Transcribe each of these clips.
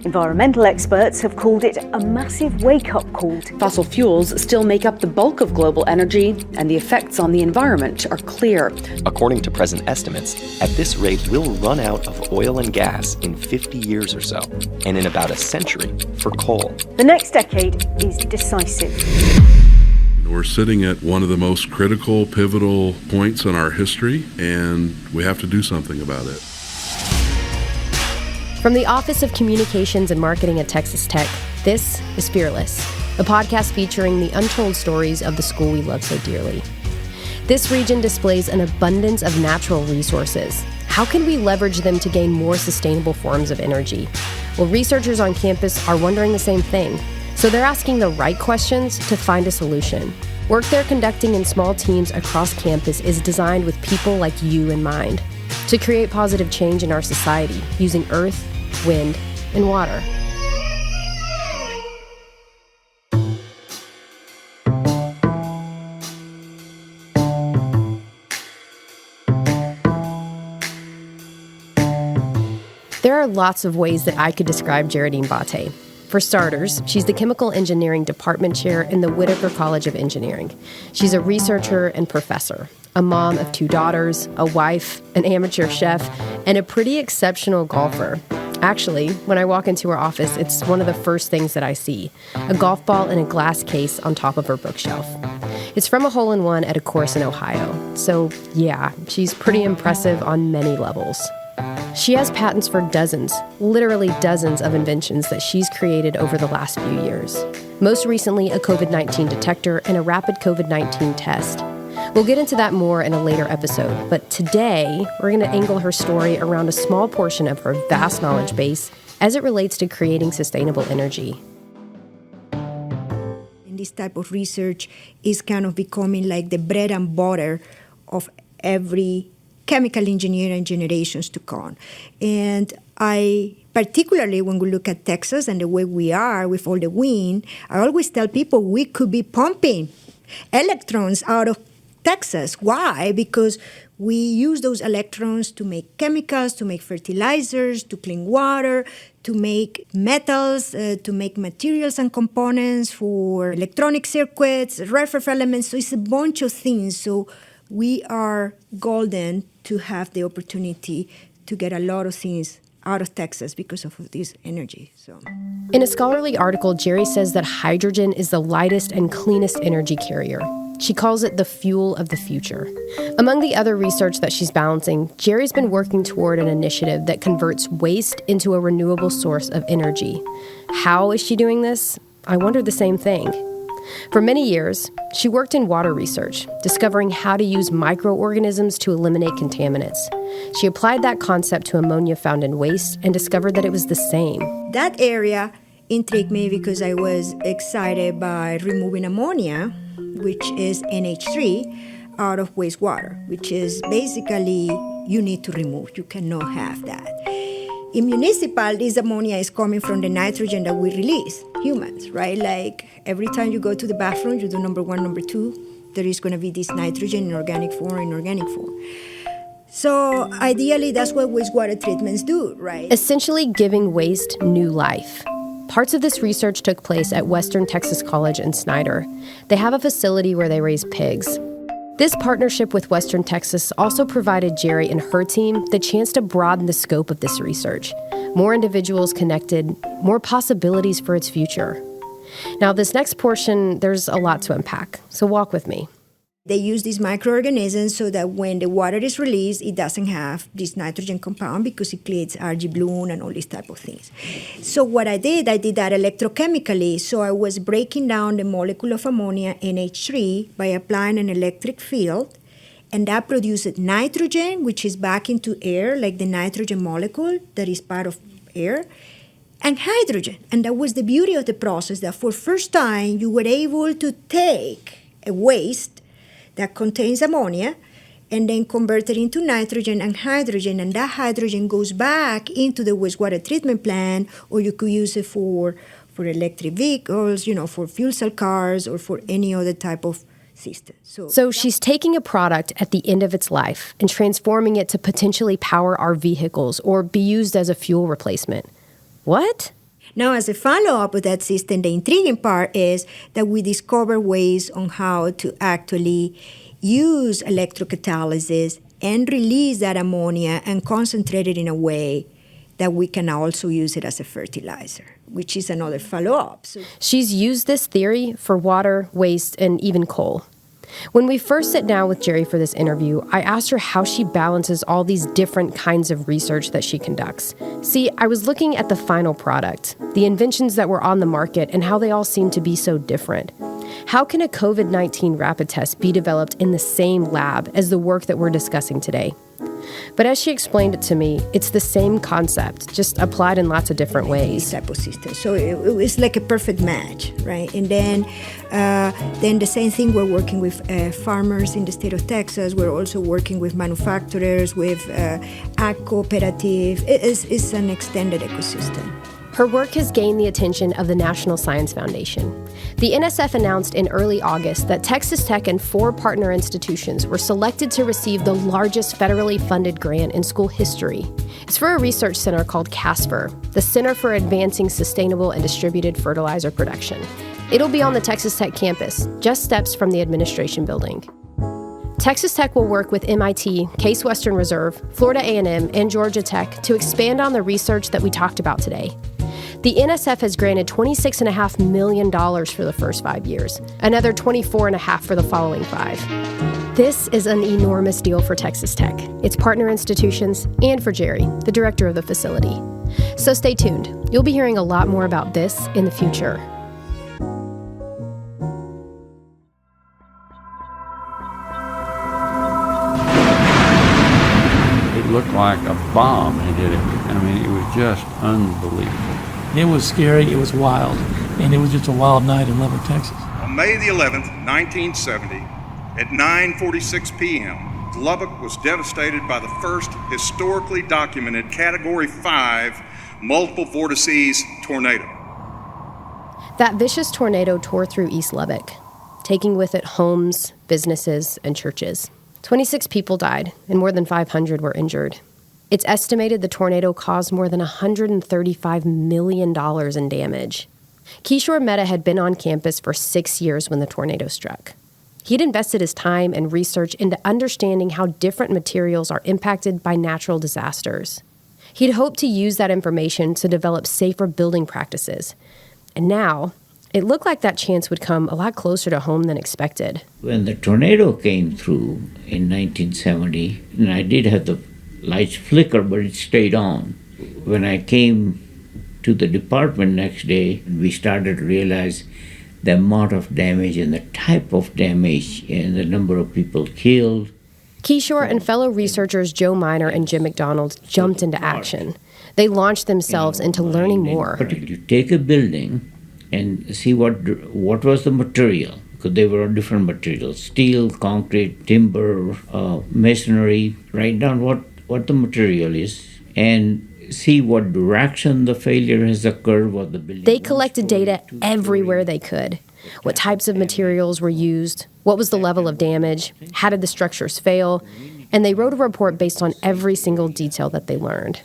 Environmental experts have called it a massive wake-up call. Fossil fuels still make up the bulk of global energy, and the effects on the environment are clear. According to present estimates, at this rate, we'll run out of oil and gas in 50 years or so, and in about a century for coal. The next decade is decisive. We're sitting at one of the most critical, pivotal points in our history, and we have to do something about it. From the Office of Communications and Marketing at Texas Tech, this is Fearless, a podcast featuring the untold stories of the school we love so dearly. This region displays an abundance of natural resources. How can we leverage them to gain more sustainable forms of energy? Well, researchers on campus are wondering the same thing, so they're asking the right questions to find a solution. Work they're conducting in small teams across campus is designed with people like you in mind, to create positive change in our society using earth, wind, and water. There are lots of ways that I could describe Geraldine Bate. For starters, she's the Chemical Engineering Department Chair in the Whitaker College of Engineering. She's a researcher and professor, a mom of 2 daughters, a wife, an amateur chef, and a pretty exceptional golfer. Actually, when I walk into her office, it's one of the first things that I see, a golf ball in a glass case on top of her bookshelf. It's from a hole-in-one at a course in Ohio. So yeah, she's pretty impressive on many levels. She has patents for dozens, literally dozens of inventions that she's created over the last few years. Most recently, a COVID-19 detector and a rapid COVID-19 test. We'll get into that more in a later episode, but today we're going to angle her story around a small portion of her vast knowledge base as it relates to creating sustainable energy. And this type of research is kind of becoming like the bread and butter of every chemical engineer and generations to come. And particularly when we look at Texas and the way we are with all the wind, I always tell people we could be pumping electrons out of Texas. Why? Because we use those electrons to make chemicals, to make fertilizers, to clean water, to make metals, to make materials and components for electronic circuits, rare earth elements. So it's a bunch of things. So we are golden to have the opportunity to get a lot of things out of Texas because of this energy. So, in a scholarly article, Jerry says that hydrogen is the lightest and cleanest energy carrier. She calls it the fuel of the future. Among the other research that she's balancing, Jerry's been working toward an initiative that converts waste into a renewable source of energy. How is she doing this? I wondered the same thing. For many years, she worked in water research, discovering how to use microorganisms to eliminate contaminants. She applied that concept to ammonia found in waste and discovered that it was the same. That area intrigued me because I was excited by removing ammonia, which is NH3, out of wastewater, which is basically you need to remove. You cannot have that. In municipal, this ammonia is coming from the nitrogen that we release, humans, right? Like every time you go to the bathroom, you do number 1, number 2, there is going to be this nitrogen in organic form, inorganic form. So ideally, that's what wastewater treatments do, right? Essentially giving waste new life. Parts of this research took place at Western Texas College in Snyder. They have a facility where they raise pigs. This partnership with Western Texas also provided Jerry and her team the chance to broaden the scope of this research. More individuals connected, more possibilities for its future. Now, this next portion, there's a lot to unpack, so walk with me. They use these microorganisms so that when the water is released, it doesn't have this nitrogen compound because it creates algae bloom and all these type of things. So what I did that electrochemically. So I was breaking down the molecule of ammonia, NH3, by applying an electric field, and that produces nitrogen, which is back into air, like the nitrogen molecule that is part of air, and hydrogen. And that was the beauty of the process, that for first time you were able to take a waste that contains ammonia and then convert it into nitrogen and hydrogen, and that hydrogen goes back into the wastewater treatment plant, or you could use it for electric vehicles, for fuel cell cars, or for any other type of system. So she's taking a product at the end of its life and transforming it to potentially power our vehicles or be used as a fuel replacement. What? Now, as a follow-up of that system, the intriguing part is that we discover ways on how to actually use electrocatalysis and release that ammonia and concentrate it in a way that we can also use it as a fertilizer, which is another follow-up. She's used this theory for water, waste, and even coal. When we first sat down with Jerry for this interview, I asked her how she balances all these different kinds of research that she conducts. See, I was looking at the final product, the inventions that were on the market, and how they all seem to be so different. How can a COVID-19 rapid test be developed in the same lab as the work that we're discussing today? But as she explained it to me, it's the same concept, just applied in lots of different ways. Type of system. So it's like a perfect match, right? And then the same thing, we're working with farmers in the state of Texas. We're also working with manufacturers, with ag cooperative. It's an extended ecosystem. Her work has gained the attention of the National Science Foundation. The NSF announced in early August that Texas Tech and 4 partner institutions were selected to receive the largest federally funded grant in school history. It's for a research center called CASPER, the Center for Advancing Sustainable and Distributed Fertilizer Production. It'll be on the Texas Tech campus, just steps from the administration building. Texas Tech will work with MIT, Case Western Reserve, Florida A&M, and Georgia Tech to expand on the research that we talked about today. The NSF has granted $26.5 million for the first 5 years, another $24.5 million for the following 5. This is an enormous deal for Texas Tech, its partner institutions, and for Jerry, the director of the facility. So stay tuned. You'll be hearing a lot more about this in the future. It looked like a bomb had hit him. I mean, it was just unbelievable. It was scary, it was wild, and it was just a wild night in Lubbock, Texas. On May the 11th, 1970, at 9:46 p.m., Lubbock was devastated by the first historically documented Category 5 multiple vortices tornado. That vicious tornado tore through East Lubbock, taking with it homes, businesses, and churches. 26 people died, and more than 500 were injured. It's estimated the tornado caused more than $135 million in damage. Kishore Mehta had been on campus for 6 years when the tornado struck. He'd invested his time and research into understanding how different materials are impacted by natural disasters. He'd hoped to use that information to develop safer building practices. And now, it looked like that chance would come a lot closer to home than expected. When the tornado came through in 1970, and I did have the lights flicker, but it stayed on. When I came to the department next day, we started to realize the amount of damage and the type of damage and the number of people killed. Kishore and fellow researchers Joe Miner and Jim McDonald jumped into action. They launched themselves into learning more. You take a building and see what was the material, because they were different materials: steel, concrete, timber, masonry. Write down what the material is and see what direction the failure has occurred, what the building. They collected data everywhere they could. What types of materials were used, what was the level of damage, how did the structures fail, and they wrote a report based on every single detail that they learned.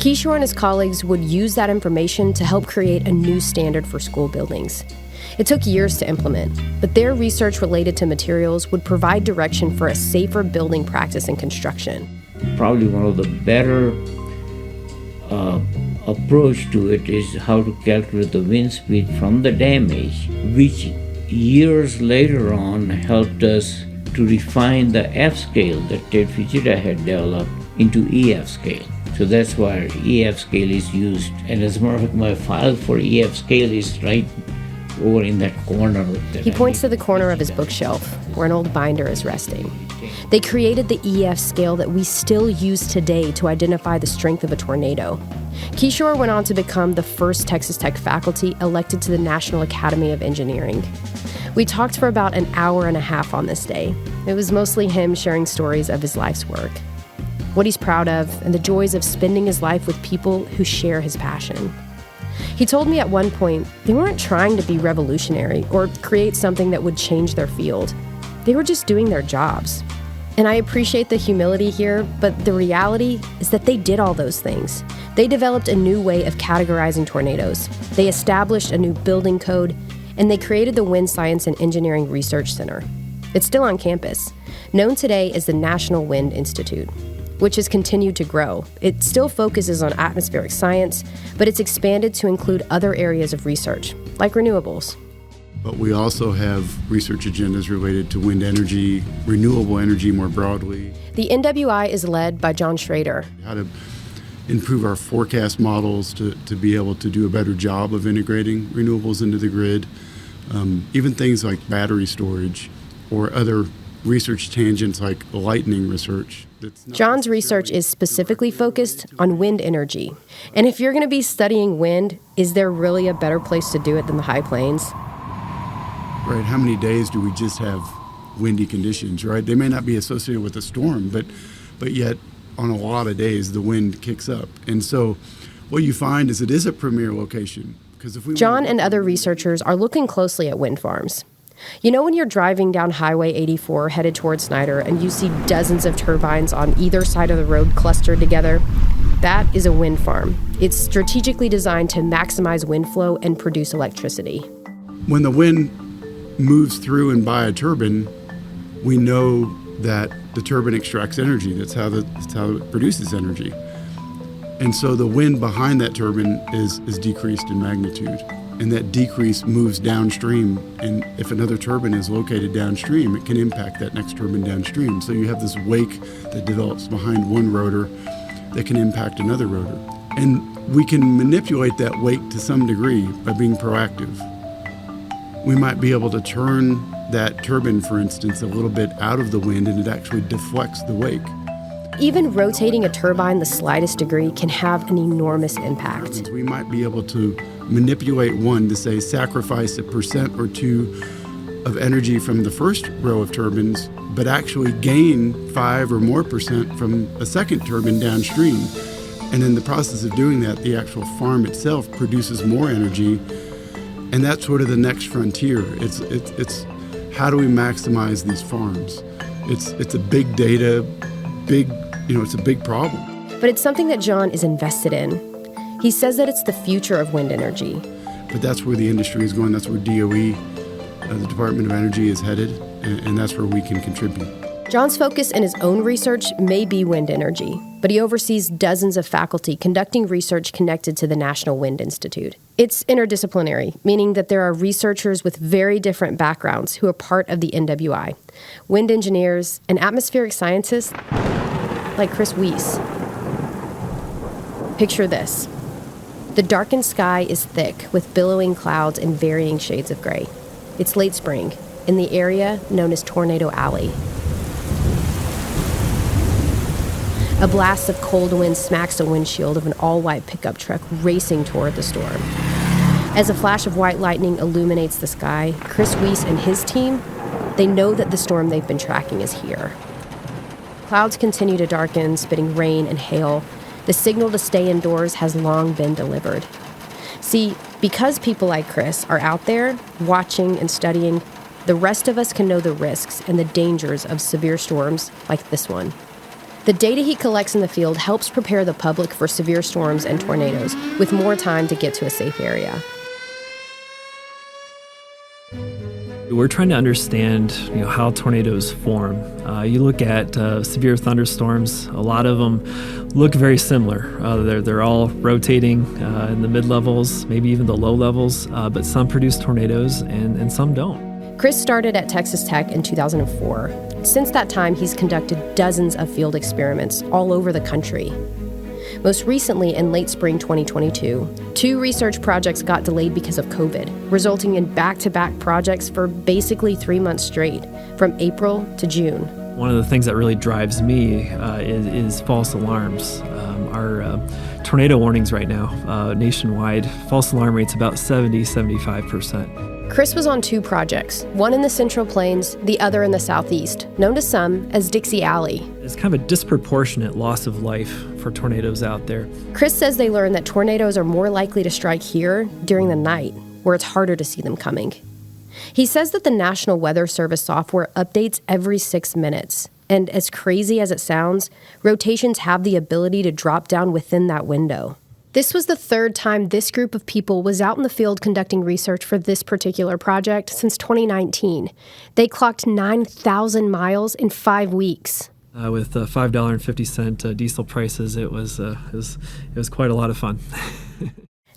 Kishore and his colleagues would use that information to help create a new standard for school buildings. It took years to implement, but their research related to materials would provide direction for a safer building practice and construction. Probably one of the better approach to it is how to calculate the wind speed from the damage, which years later on helped us to refine the F scale that Ted Fujita had developed into EF scale. So that's why EF scale is used. And as a matter of fact, my file for EF scale is right over in that corner. He points to the corner of his bookshelf, where an old binder is resting. They created the EF scale that we still use today to identify the strength of a tornado. Kishore went on to become the first Texas Tech faculty elected to the National Academy of Engineering. We talked for about an hour and a half on this day. It was mostly him sharing stories of his life's work, what he's proud of, and the joys of spending his life with people who share his passion. He told me at one point they weren't trying to be revolutionary or create something that would change their field. They were just doing their jobs. And I appreciate the humility here, but the reality is that they did all those things. They developed a new way of categorizing tornadoes. They established a new building code, and they created the Wind Science and Engineering Research Center. It's still on campus, known today as the National Wind Institute, which has continued to grow. It still focuses on atmospheric science, but it's expanded to include other areas of research, like renewables. But we also have research agendas related to wind energy, renewable energy more broadly. The NWI is led by John Schrader. How to improve our forecast models to be able to do a better job of integrating renewables into the grid. Even things like battery storage or other research tangents like lightning research. John's research is specifically focused on wind energy. And if you're going to be studying wind, is there really a better place to do it than the high plains? Right, how many days do we just have windy conditions, right? They may not be associated with a storm, but yet on a lot of days the wind kicks up. And so what you find is it is a premier location. John and other researchers are looking closely at wind farms. You know when you're driving down Highway 84 headed towards Snyder and you see dozens of turbines on either side of the road clustered together? That is a wind farm. It's strategically designed to maximize wind flow and produce electricity. When the wind moves through and by a turbine, we know that the turbine extracts energy. That's how it produces energy. And so the wind behind that turbine is decreased in magnitude. And that decrease moves downstream. And if another turbine is located downstream, it can impact that next turbine downstream. So you have this wake that develops behind one rotor that can impact another rotor. And we can manipulate that wake to some degree by being proactive. We might be able to turn that turbine, for instance, a little bit out of the wind, and it actually deflects the wake. Even rotating a turbine the slightest degree can have an enormous impact. We might be able to manipulate one to, say, sacrifice 1% or 2% of energy from the first row of turbines, but actually gain 5% or more from a second turbine downstream. And in the process of doing that, the actual farm itself produces more energy. And that's sort of the next frontier. It's how do we maximize these farms? It's a big data, it's a big problem. But it's something that John is invested in. He says that it's the future of wind energy. But that's where the industry is going. That's where DOE, the Department of Energy, is headed, and that's where we can contribute. John's focus in his own research may be wind energy, but he oversees dozens of faculty conducting research connected to the National Wind Institute. It's interdisciplinary, meaning that there are researchers with very different backgrounds who are part of the NWI. Wind engineers and atmospheric scientists like Chris Weiss. Picture this. The darkened sky is thick with billowing clouds in varying shades of gray. It's late spring in the area known as Tornado Alley. A blast of cold wind smacks the windshield of an all-white pickup truck racing toward the storm. As a flash of white lightning illuminates the sky, Chris Weiss and his team, they know that the storm they've been tracking is here. Clouds continue to darken, spitting rain and hail. The signal to stay indoors has long been delivered. See, because people like Chris are out there watching and studying, the rest of us can know the risks and the dangers of severe storms like this one. The data he collects in the field helps prepare the public for severe storms and tornadoes with more time to get to a safe area. We're trying to understand, how tornadoes form. You look at severe thunderstorms, a lot of them look very similar. They're all rotating in the mid-levels, maybe even the low levels, but some produce tornadoes and some don't. Chris started at Texas Tech in 2004. Since that time, he's conducted dozens of field experiments all over the country. Most recently, in late spring 2022, 2 research projects got delayed because of COVID, resulting in back-to-back projects for basically 3 months straight, from April to June. One of the things that really drives me is false alarms. Our tornado warnings right now, nationwide, false alarm rate's about 70-75%. Chris was on 2 projects, one in the Central Plains, the other in the Southeast, known to some as Dixie Alley. It's kind of a disproportionate loss of life for tornadoes out there. Chris says they learned that tornadoes are more likely to strike here during the night, where it's harder to see them coming. He says that the National Weather Service software updates every 6 minutes, And as crazy as it sounds, rotations have the ability to drop down within that window. This was the third time this group of people was out in the field conducting research for this particular project since 2019. They clocked 9,000 miles in 5 weeks. With $5.50 diesel prices, it was quite a lot of fun.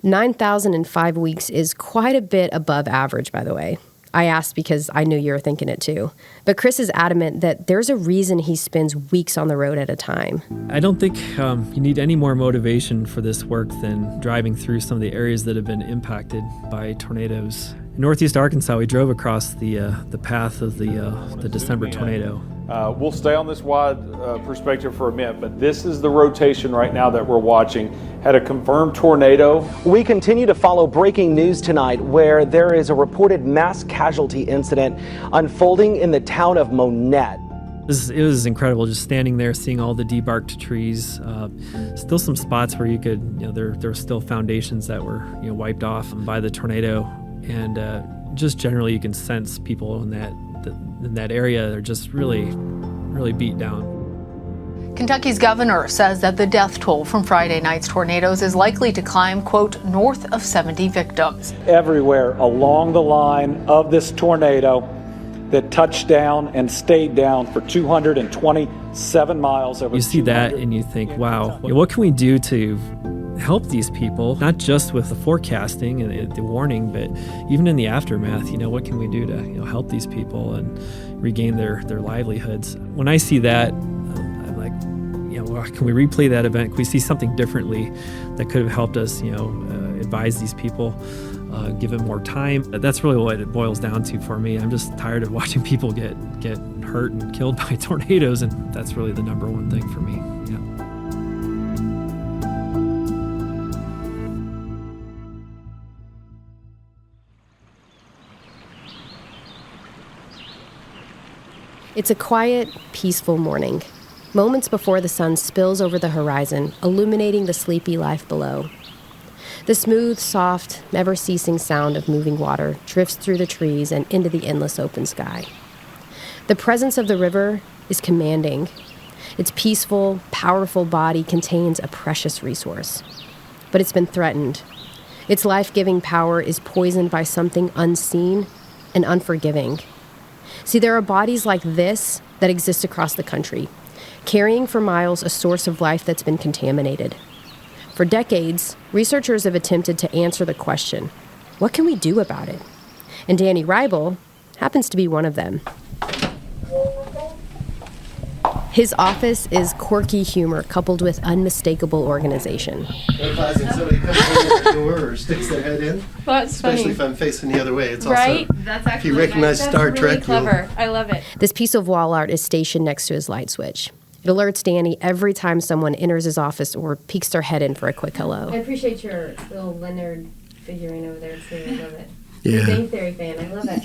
9,000 in 5 weeks is quite a bit above average, by the way. I asked because I knew you were thinking it too. But Chris is adamant that there's a reason he spends weeks on the road at a time. I don't think you need any more motivation for this work than driving through some of the areas that have been impacted by tornadoes. In northeast Arkansas, we drove across the path of the December tornado. We'll stay on this wide perspective for a minute, but this is the rotation right now that we're watching. Had a confirmed tornado. We continue to follow breaking news tonight where there is a reported mass casualty incident unfolding in the town of Monette. It was incredible just standing there, seeing all the debarked trees. Still some spots where you could, there were still foundations that were, wiped off by the tornado. And just generally you can sense people in that area. They're just really, really beat down. Kentucky's governor says that the death toll from Friday night's tornadoes is likely to climb, quote, north of 70 victims. Everywhere along the line of this tornado that touched down and stayed down for 227 miles. You see that and you think, wow, what can we do to help these people, not just with the forecasting and the warning, but even in the aftermath, what can we do to help these people and regain their livelihoods? When I see that, I'm like, can we replay that event? Can we see something differently that could have helped us, advise these people, give them more time? That's really what it boils down to for me. I'm just tired of watching people get hurt and killed by tornadoes, and that's really the number one thing for me. Yeah. It's a quiet, peaceful morning, moments before the sun spills over the horizon, illuminating the sleepy life below. The smooth, soft, never-ceasing sound of moving water drifts through the trees and into the endless open sky. The presence of the river is commanding. Its peaceful, powerful body contains a precious resource. But it's been threatened. Its life-giving power is poisoned by something unseen and unforgiving. See, there are bodies like this that exist across the country, carrying for miles a source of life that's been contaminated. For decades, researchers have attempted to answer the question, what can we do about it? And Danny Reibel happens to be one of them. His office is quirky humor coupled with unmistakable organization. Classic, somebody comes in at the door or sticks their head in. Well, that's especially funny. If I'm facing the other way. It's right? also, That's actually if you recognize nice. Star That's Trek, really clever. I love it. This piece of wall art is stationed next to his light switch. It alerts Danny every time someone enters his office or peeks their head in for a quick hello. I appreciate your little Leonard figurine over there too. I love it. Yeah. Big Bang Theory fan. I love it.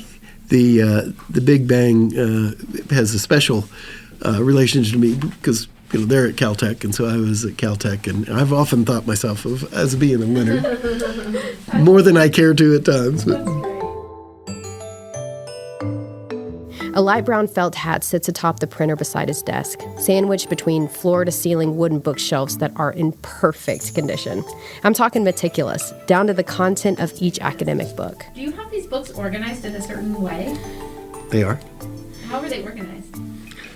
The Big Bang has a special relationship to me because they're at Caltech, and so I was at Caltech, and I've often thought myself of as being a Leonard, more than I care to at times. But. A light brown felt hat sits atop the printer beside his desk, sandwiched between floor-to-ceiling wooden bookshelves that are in perfect condition. I'm talking meticulous, down to the content of each academic book. Do you have these books organized in a certain way? They are. How are they organized?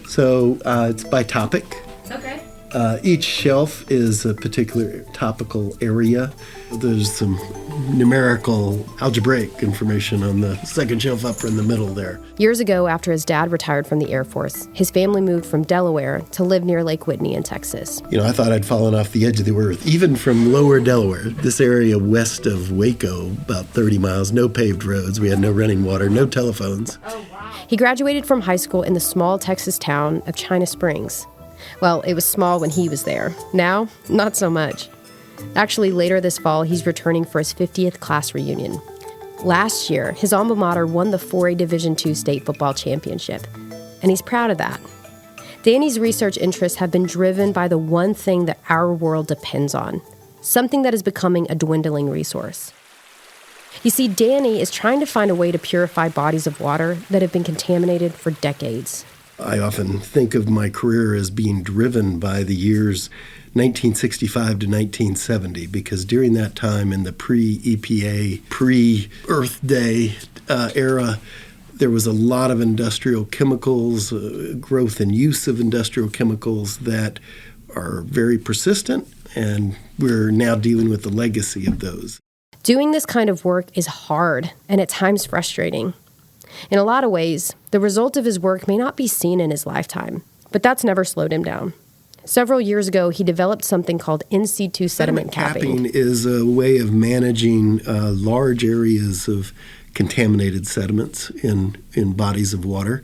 So it's by topic. Okay. Each shelf is a particular topical area. There's some numerical algebraic information on the second shelf up in the middle there. Years ago, after his dad retired from the Air Force, his family moved from Delaware to live near Lake Whitney in Texas. I thought I'd fallen off the edge of the earth, even from lower Delaware. This area west of Waco, about 30 miles, no paved roads. We had no running water, no telephones. Oh, wow. He graduated from high school in the small Texas town of China Springs. Well, it was small when he was there. Now, not so much. Actually, later this fall, he's returning for his 50th class reunion. Last year, his alma mater won the 4A Division II state football championship, and he's proud of that. Danny's research interests have been driven by the one thing that our world depends on, something that is becoming a dwindling resource. You see, Danny is trying to find a way to purify bodies of water that have been contaminated for decades. I often think of my career as being driven by the years 1965 to 1970, because during that time in the pre-EPA, pre-Earth Day era, there was a lot of industrial chemicals, growth and use of industrial chemicals that are very persistent, and we're now dealing with the legacy of those. Doing this kind of work is hard and at times frustrating. In a lot of ways, the result of his work may not be seen in his lifetime, but that's never slowed him down. Several years ago, he developed something called in situ sediment capping. Is a way of managing large areas of contaminated sediments in bodies of water.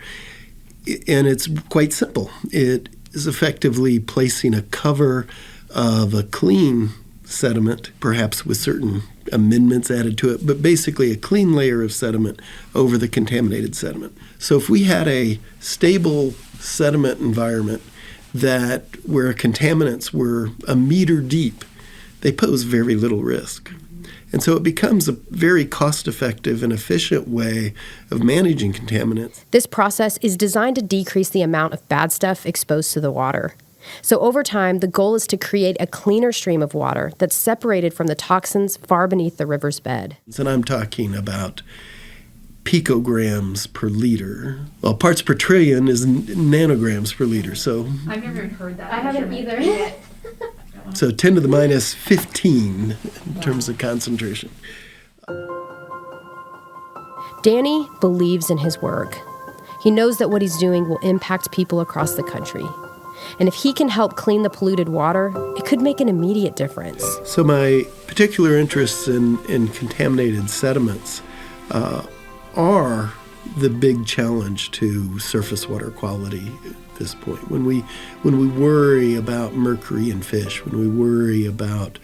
And it's quite simple. It is effectively placing a cover of a clean sediment, perhaps with certain amendments added to it, but basically a clean layer of sediment over the contaminated sediment. So if we had a stable sediment environment where contaminants were a meter deep, they pose very little risk. And so it becomes a very cost-effective and efficient way of managing contaminants. This process is designed to decrease the amount of bad stuff exposed to the water. So over time, the goal is to create a cleaner stream of water that's separated from the toxins far beneath the river's bed. And I'm talking about picograms per liter. Well, parts per trillion is nanograms per liter. So I've never heard that. I haven't either. So 10 to the minus 15 in terms of concentration. Danny believes in his work. He knows that what he's doing will impact people across the country. And if he can help clean the polluted water, it could make an immediate difference. So my particular interests in contaminated sediments are the big challenge to surface water quality at this point. When we worry about mercury in fish, when we worry about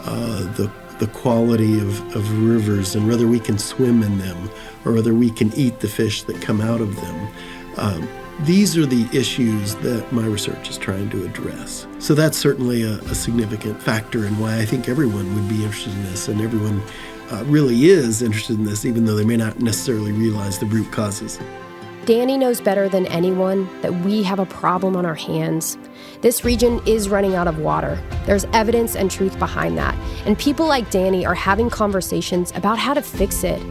the quality of rivers and whether we can swim in them or whether we can eat the fish that come out of them, these are the issues that my research is trying to address. So that's certainly a significant factor in why I think everyone would be interested in this, and everyone really is interested in this, even though they may not necessarily realize the root causes. Danny knows better than anyone that we have a problem on our hands. This region is running out of water. There's evidence and truth behind that, and people like Danny are having conversations about how to fix it.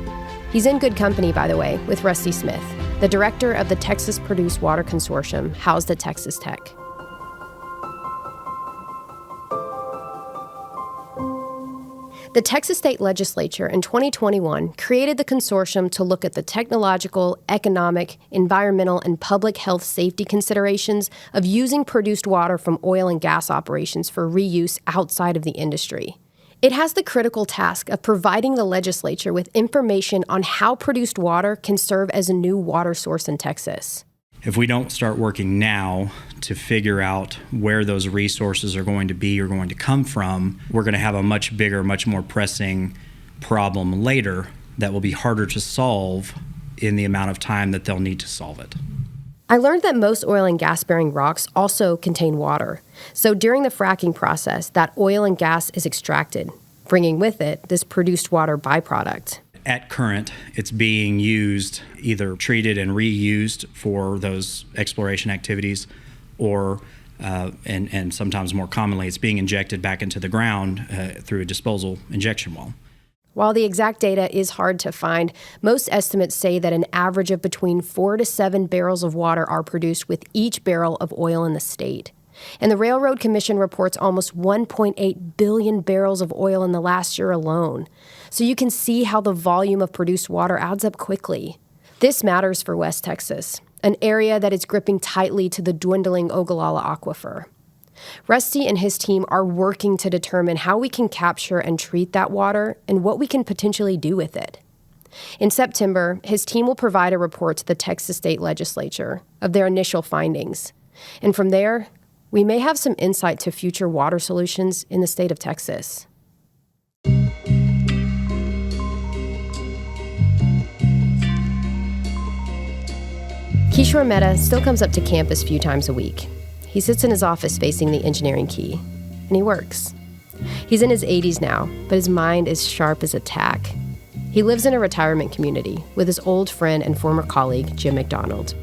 He's in good company, by the way, with Rusty Smith, the director of the Texas Produced Water Consortium, housed at Texas Tech. The Texas State Legislature in 2021 created the consortium to look at the technological, economic, environmental, and public health safety considerations of using produced water from oil and gas operations for reuse outside of the industry. It has the critical task of providing the legislature with information on how produced water can serve as a new water source in Texas. If we don't start working now to figure out where those resources are going to be or going to come from, we're going to have a much bigger, much more pressing problem later that will be harder to solve in the amount of time that they'll need to solve it. I learned that most oil and gas-bearing rocks also contain water. So during the fracking process, that oil and gas is extracted, bringing with it this produced water byproduct. At current, it's being used, either treated and reused for those exploration activities, or, and sometimes more commonly, it's being injected back into the ground through a disposal injection well. While the exact data is hard to find, most estimates say that an average of between 4 to 7 barrels of water are produced with each barrel of oil in the state. And the Railroad Commission reports almost 1.8 billion barrels of oil in the last year alone. So you can see how the volume of produced water adds up quickly. This matters for West Texas, an area that is gripping tightly to the dwindling Ogallala Aquifer. Rusty and his team are working to determine how we can capture and treat that water and what we can potentially do with it. In September, his team will provide a report to the Texas State Legislature of their initial findings. And from there, we may have some insight to future water solutions in the state of Texas. Kishore Mehta still comes up to campus a few times a week. He sits in his office facing the engineering key, and he works. He's in his 80s now, but his mind is sharp as a tack. He lives in a retirement community with his old friend and former colleague, Jim McDonald.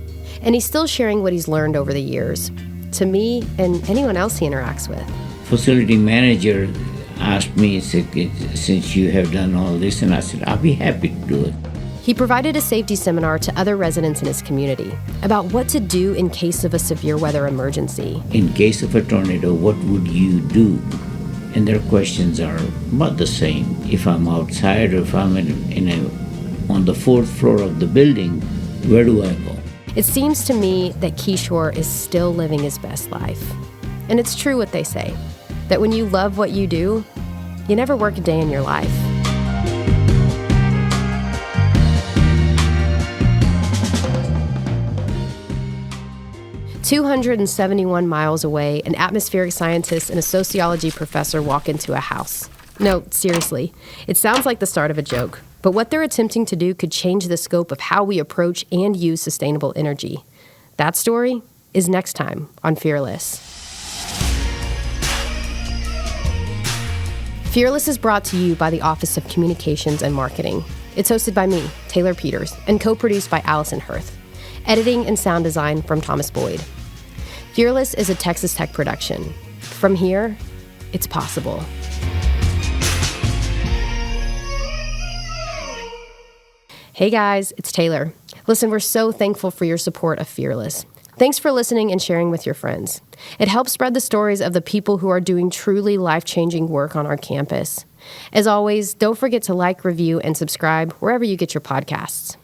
And he's still sharing what he's learned over the years to me and anyone else he interacts with. Facility manager asked me, since you have done all this, and I said, I'll be happy to do it. He provided a safety seminar to other residents in his community about what to do in case of a severe weather emergency. In case of a tornado, what would you do? And their questions are about the same. If I'm outside or if I'm on the 4th floor of the building, where do I go? It seems to me that Kishore is still living his best life. And it's true what they say, that when you love what you do, you never work a day in your life. "271 miles away, an atmospheric scientist and a sociology professor walk into a house." No, seriously, it sounds like the start of a joke, but what they're attempting to do could change the scope of how we approach and use sustainable energy. That story is next time on Fearless. Fearless is brought to you by the Office of Communications and Marketing. It's hosted by me, Taylor Peters, and co-produced by Allison Hirth. Editing and sound design from Thomas Boyd. Fearless is a Texas Tech production. From here, it's possible. Hey guys, it's Taylor. Listen, we're so thankful for your support of Fearless. Thanks for listening and sharing with your friends. It helps spread the stories of the people who are doing truly life-changing work on our campus. As always, don't forget to like, review, and subscribe wherever you get your podcasts.